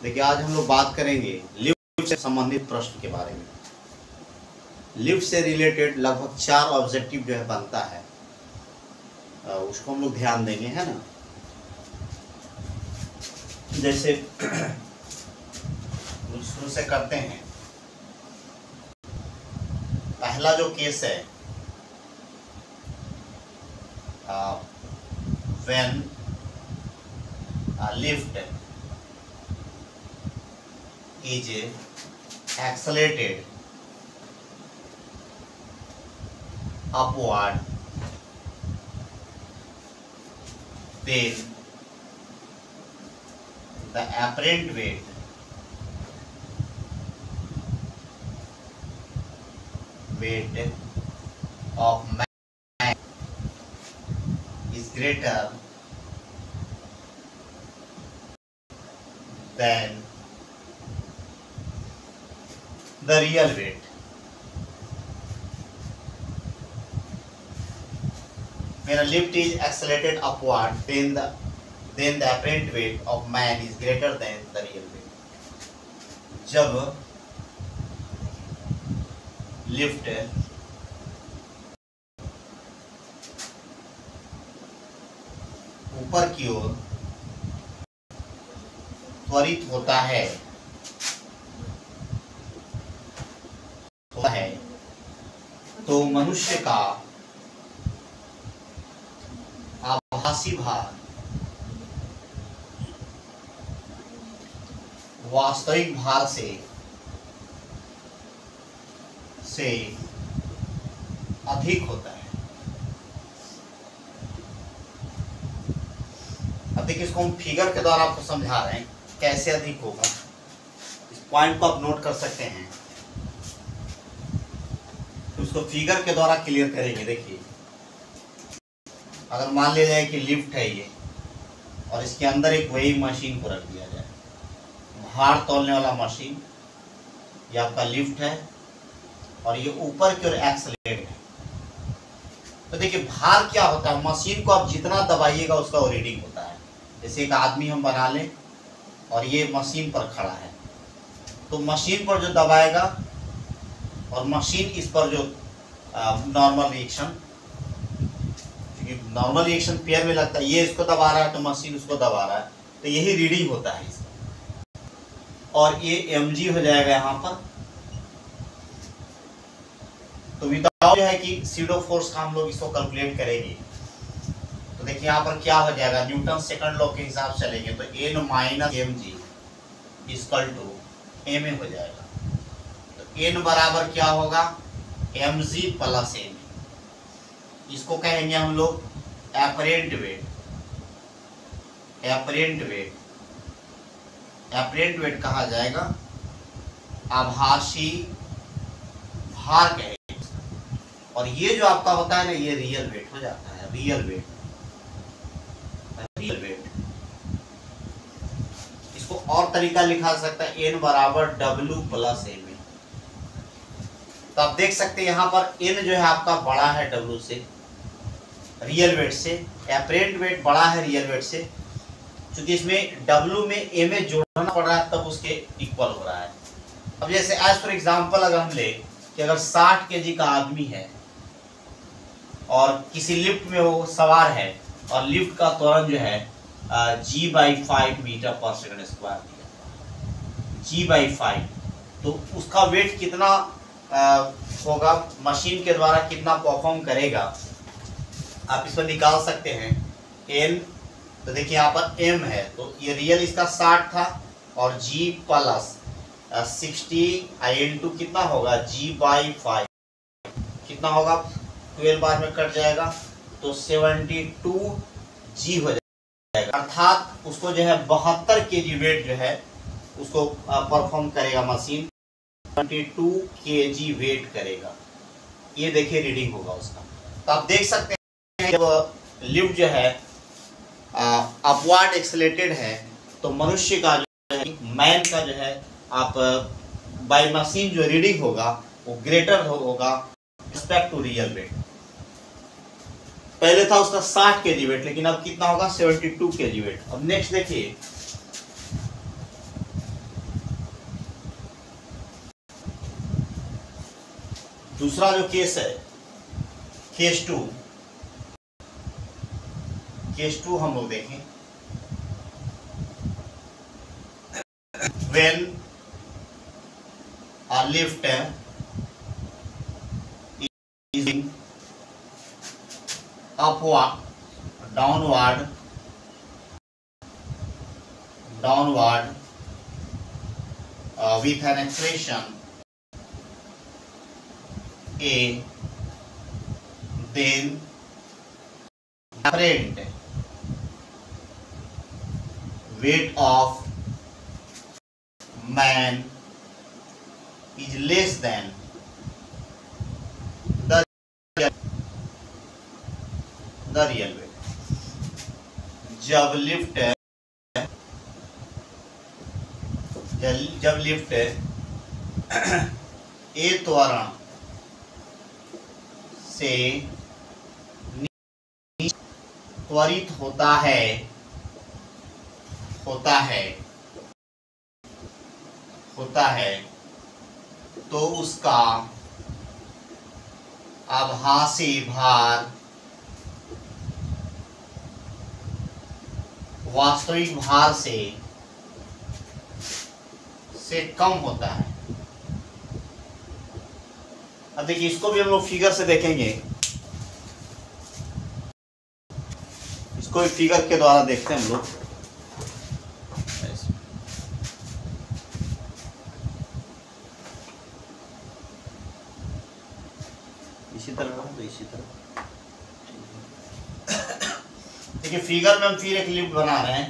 देखिए आज हम लोग बात करेंगे लिफ्ट से संबंधित प्रश्न के बारे में। लिफ्ट से रिलेटेड लगभग 4 ऑब्जेक्टिव जो है बनता है, उसको हम लोग ध्यान देंगे, है ना। जैसे शुरू से करते हैं। पहला जो केस है, when lift is accelerated upward, then the apparent weight of man is greater than the real weight. When a lift is accelerated upward, then the apparent weight of man is greater than the real weight. जब lift ऊपर की ओर त्वरित होता है तो मनुष्य का आभासी भार वास्तविक भार से अधिक होता है। अब देखिए, इसको हम फिगर के द्वारा आपको समझा रहे हैं कैसे अधिक होगा। इस पॉइंट को आप नोट कर सकते हैं, तो इसको फिगर के द्वारा क्लियर करेंगे। देखिए, अगर मान लिया जाए कि लिफ्ट है ये, और इसके अंदर एक वेइंग मशीन को रख दिया जाए, भार तौलने वाला मशीन, ये आपका लिफ्ट है और ये ऊपर की ओर एक्सेलरेट है। तो देखिए भार क्या होता है, मशीन को आप जितना दबाइएगा उसका वो रीडिंग होता है। जैसे एक आदमी हम बना लें और ये मशीन पर खड़ा है, तो मशीन पर जो दबाएगा और मशीन इस पर जो normal reaction, normal reaction pair में लगता है, ये इसको दबा रहा है तो मशीन उसको दबा रहा है, तो यही रीडिंग होता है इसका। और ये mg हो जाएगा यहाँ पर। तो विदाउट जो है कि सीडो फोर्स का हम लोग इसको कैलकुलेट करेंगे, तो देखिए यहाँ पर क्या हो जाएगा, न्यूटन सेकंड लॉ के हिसाब से चलेंगे तो n minus mg equal to ma हो जाएगा। तो n बराबर क्या होगा, mg प्लस ma। इसको कहेंगे हम लोग एपरेंट वेट। एपरेंट वेट कहा जाएगा, आभासी भार कहेंगे। और ये जो आपका होता है ना, ये रियल वेट हो जाता है। रियल वेट इसको और तरीका लिखा सकता है, n बराबर w प्लस ma। तो आप देख सकते हैं यहाँ पर n जो है आपका बड़ा है w से, रियल वेट से। एपरेंट वेट बड़ा है रियल वेट से, क्योंकि इसमें w में ma जोड़ना पड़ रहा है, तब उसके इक्वल हो रहा है। अब जैसे एज फॉर एग्जांपल अगर हम ले कि अगर 60 kg का आदमी है और किसी लिफ्ट में वो सवार है और लिफ्ट का त्वरण जो है g/5 मीटर पर सेकंड स्क्वायर दिया, g/5, तो उसका वेट कितना होगा, मशीन के द्वारा कितना परफॉर्म करेगा, आप इसको निकाल सकते हैं। n, तो देखिए यहाँ पर m है, तो ये रियल इसका 60 था और g प्लस 60 इंटू कितना होगा, g/5 कितना होगा, 12 बार में कट जाएगा तो 72 g हो जाएगा। अर्थात उसको जो है 72 kg वेट जो है उसको परफॉर्म करेगा मशीन, 72 kg वेट करेगा। ये देखिए रीडिंग होगा उसका। तो आप देख सकते हैं जब लिफ्ट जो है अपवर्ड एक्सेलरेटेड है, तो मनुष्य का जो है, मैन का जो है, आप बाय मशीन जो रीडिंग होगा वो ग्रेटर होगा रिस्पेक्ट टू रियल वेट। पहले था उसका 60 kg वेट, लेकिन अब कितना होगा, 72 kg वेट। अब नेक्स्ट देखिए, दूसरा जो केस है केस टू हम लोग देखें। when a lift is upward downward with an acceleration a, then apparent weight of man is less than the real weight। जब लिफ्ट ए त्वरण से त्वरित होता है तो उसका आभासी भार वास्तविक भार से कम होता है। अब देखिए इसको भी हम लोग फिगर से देखेंगे, इसको भी फिगर के द्वारा देखते हैं हम लोग। इसी तरह देखिए फिगर में हम फिर एक लिफ्ट बना रहे हैं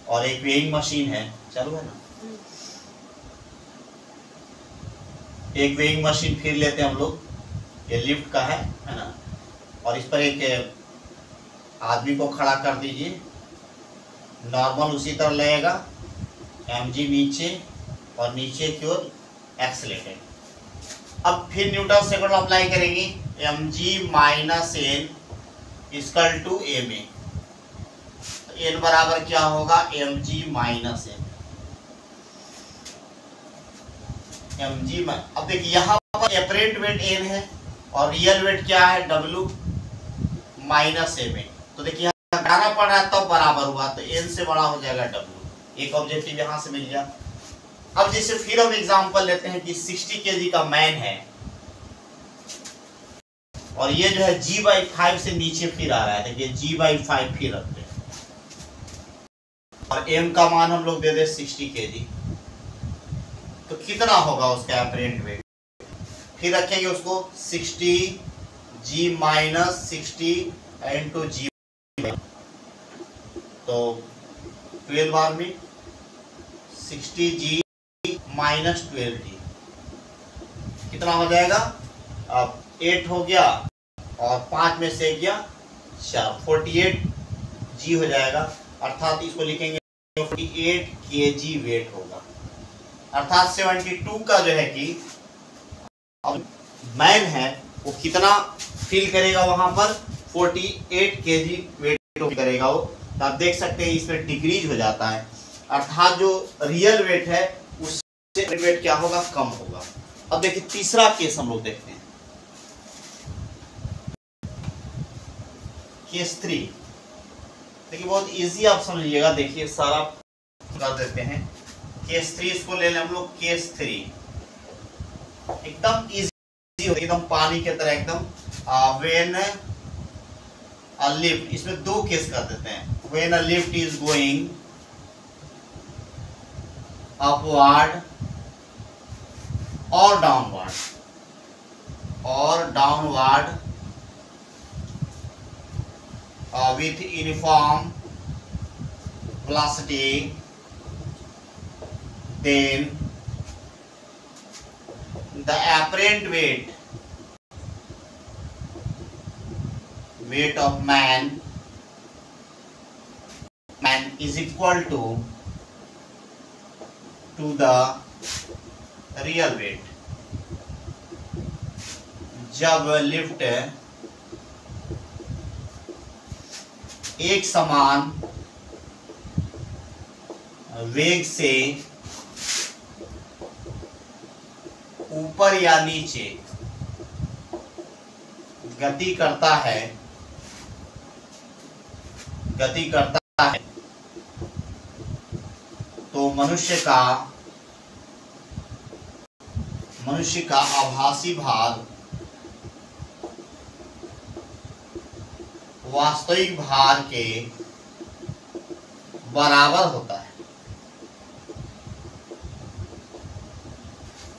और एक वेइंग मशीन है, चालू है ना। एक वेइंग मशीन फिर लेते हैं हम लोग, ये लिफ्ट का है ना, और इस पर एक आदमी को खड़ा कर दीजिए, नॉर्मल उसी तरह लगेगा, mg नीचे और नीचे की ओर एक्सेलरेटेड। अब फिर न्यूटन सेकंड लॉ अप्लाई करेंगे, mg minus N equal to a में, एन बराबर क्या होगा mg माइनस एन, mg। अब देखिए यहाँ पर एपरेंट वेट एन है और रियल वेट क्या है w माइनस ए में, तो देखिए यहाँ घटाना पड़ रहा है तब बराबर हुआ, तो एन से बड़ा हो जाएगा w। एक ऑब्जेक्टिव यहाँ से मिल गया। अब जैसे फिर हम एग्जांपल लेते हैं कि 60 kg का मैन है और ये जो है g/5 से नीचे फिर आ रहा है, देखिए g/5 फिर रखते हैं और m का मान हम लोग दे दे 60 kg, तो कितना होगा उसका एपरेंट वेट। फिर रखेंगे उसको 60 g माइनस 60 इंटू जी, तो 12 बार में 60 g माइनस 12 g कितना हो जाएगा, अब 8 हो गया और 5 में से गया 4, 48 g हो जाएगा, अर्थात इसको लिखेंगे 48 kg वेट होगा। अर्थात 72 का जो है कि अब मैन है वो कितना फील करेगा, वहां पर 48 kg वेट करेगा वो, तो आप देख सकते हैं इसमें डिक्रीज हो जाता है, अर्थात जो रियल वेट है उससे वेट क्या होगा, कम होगा। अब देखिए तीसरा केस हम लोग देखते हैं, केस 3। देखिए बहुत इजी आप समझिएगा, देखिए सारा कर देते हैं। केस 3 इसको ले लें हम लोग, केस 3 एकदम इजी, एकदम पानी के तरह एकदम। व्हेन अ लिफ्ट, इसमें दो केस कर देते हैं, when a lift is going upward और downward with uniform velocity, then the apparent weight of man is equal to the real weight। जब लिफ्ट एक समान वेग से ऊपर या नीचे गति करता है तो मनुष्य का आभासी भार वास्तविक भार के बराबर होता है।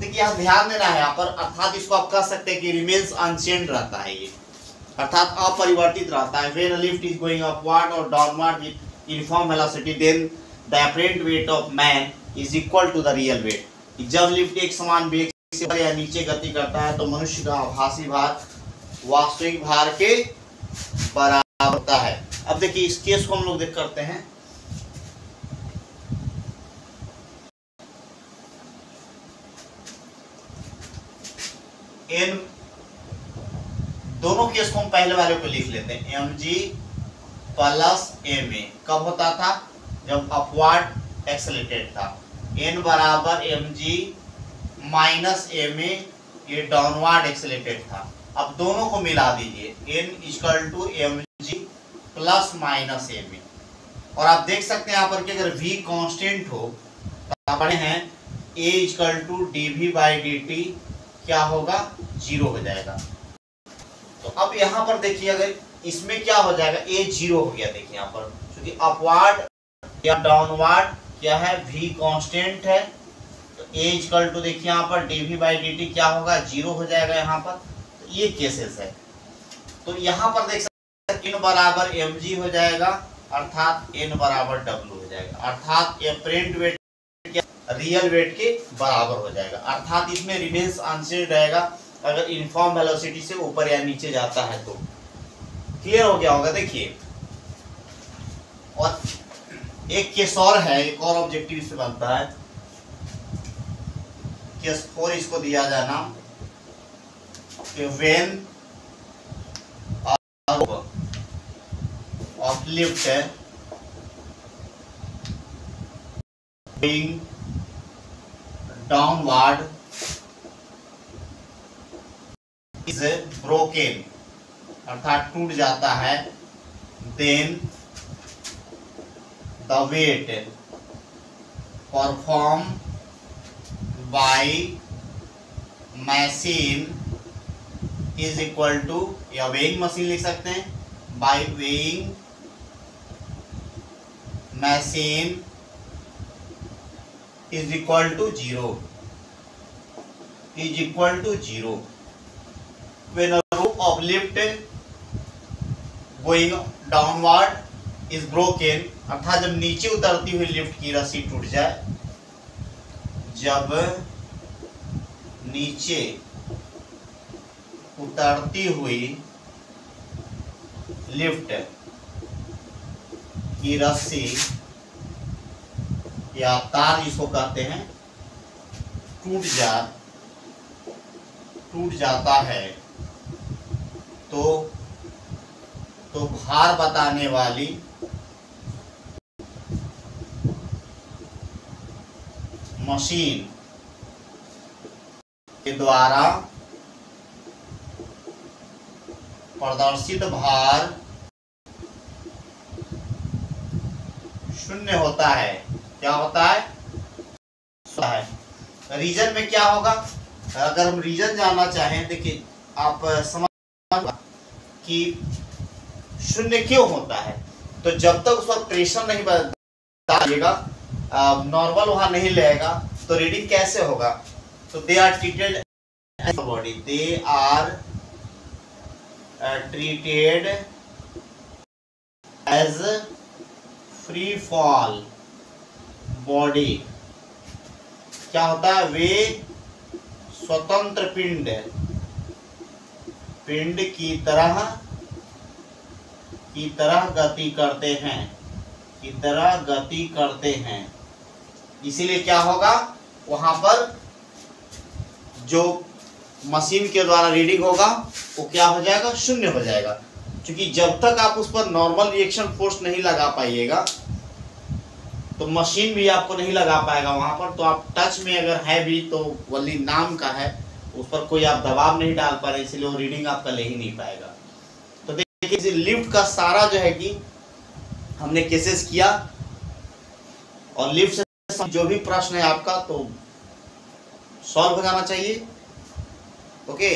देखिए यहाँ ध्यान देना है यहाँ पर, अर्थात इसको आप कह सकते हैं कि रिमेन्स अनचेंज रहता है ये, अर्थात अपरिवर्तित रहता है। When a lift is going upward और downward with uniform velocity then the apparent weight of man is equal to the real weight. जब लिफ्ट एक समान वेग से ऊपर या नीचे गति करता है तो मनुष्य का आभासी भार वास्तविक भार के बराबर होता है। अब देखिए इस केस को हम लोग देख करते हैं। इन दोनों केस को हम पहले वाले को लिख लेते हैं, mg प्लस ma कब होता था, जब अपवर्ड एक्सेलरेटेड था। n बराबर mg माइनस ma, ये डाउनवर्ड एक्सेलरेटेड था। अब दोनों को मिला दीजिए, n equal to mg plus minus ma। और आप देख सकते हैं यहाँ पर कि अगर v कांस्टेंट हो तो पढ़े हैं a equal to dv by dt क्या होगा, 0 हो जाएगा। तो अब यहाँ पर देखिए अगर इसमें क्या हो जाएगा, a 0 हो गया। देखिए यहाँ पर क्योंकि अपवर्ड या डाउनवर्ड क्या है, v कांस्टेंट है, तो a इक्वल टू देखिए यहाँ पर dv बाई dt क्या होगा, 0 हो जाएगा यहाँ पर। तो ये केसेस है। तो यहाँ पर देख सकते हैं n बराबर mg हो जाएगा, अर्थात n बराबर w हो जाएगा, अर्थात अपरेंट वेट रियल वेट के बराबर हो जाएगा, अर्थात इसमें रिमेन्स अनचेंज रहेगा अगर यूनिफॉर्म वेलोसिटी से ऊपर या नीचे जाता है तो। क्लियर हो गया होगा। देखिए और एक केस और है, एक और ऑब्जेक्टिव से बनता है, केस 4 इसको दिया जाना कि when of lift being downward is broken, अर्थात टूट जाता है, then the weight perform by machine is equal to, या वेइंग मशीन लिख सकते हैं, by weighing machine is equal to 0, is equal to 0 when a rope of lift going downward is broken, अर्थात जब नीचे उतरती हुई लिफ्ट की रस्सी टूट जाए, जब नीचे उतरती हुई लिफ्ट की रस्सी या तार जिसको कहते हैं टूट जाता है तो भार बताने वाली मशीन के द्वारा प्रदर्शित भार शून्य होता है। क्या होता है, रीजन में क्या होगा, अगर हम रीजन जानना चाहें, देखिए आप समझ कि शून्य क्यों होता है, तो जब तक उस पर प्रेशर नहीं बदलेगा, नॉर्मल वहां नहीं लेगा, तो रीडिंग कैसे होगा, तो they are treated body, they are treated as free fall body. क्या होता है, वे स्वतंत्र पिंड की तरह गति करते हैं, इसीलिए क्या होगा, वहां पर जो मशीन के द्वारा रीडिंग होगा वो क्या हो जाएगा, शून्य हो जाएगा, क्योंकि जब तक आप उस पर नॉर्मल रिएक्शन फोर्स नहीं लगा पाइएगा तो मशीन भी आपको नहीं लगा पाएगा वहां पर। तो आप टच में अगर है भी तो वली नाम का है, उस पर कोई आप दबाव नहीं डाल पा रहे, इसलिए वो रीडिंग आपका ले ही नहीं पाएगा। तो देखिए लिफ्ट का सारा जो है कि हमने केसेस किया, और लिफ्ट से जो भी प्रश्न है आपका तो सॉल्व हो जाना चाहिए। ओके।